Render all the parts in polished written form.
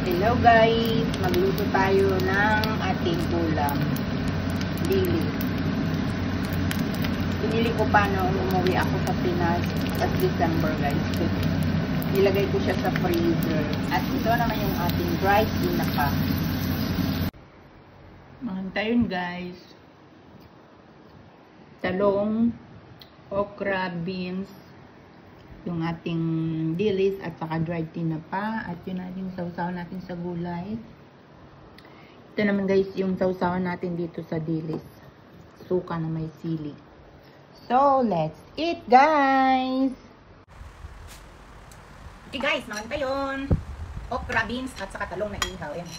Hello guys, magluto tayo ng ating ulam. Dili. Pinili ko pa nung umuwi ako sa Pinas at December guys. Nilagay ko siya sa freezer. At ito naman yung ating dried tinapa. Tayo guys. Talong, okra, beans, yung ating dilis at saka dried tinapa at yun natin sausaw natin sa gulay. Ito naman guys yung sausaw natin dito sa dilis. Suka na may sili. So, let's eat guys! Okay guys, naman tayo. Okra, beans at saka talong na ihaw. Ayan.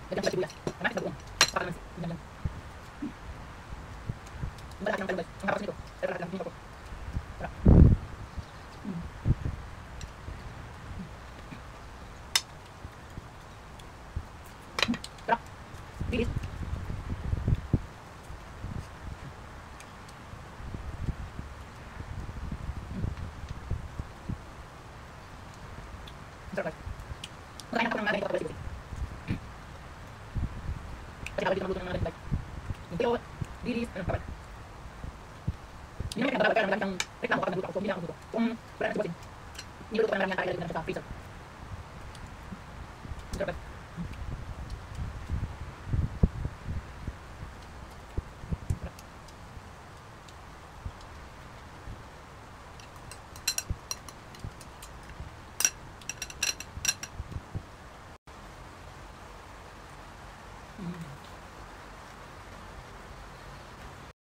Lagyan ko sibuyas. Marami sa bagoong. Para naman siya. Malaki ng talong guys. Ang harap nito. Pero lahat lang tingin ko. Sarap. Sarap. Bilis. Sarap guys. Makain ako ng mga ganito kapag siguro. Kasi kapag dito magluto ng mga ganito guys. Yung tuyo, dilis, ano kapag. Hindi naman kaya nababagay ng ganitang reklamo kapag nagluto ako. So hindi na ako nagluto. Kung wala na si Bossing, niluto ko ng marami ang kaya lalagyan na sa freezer.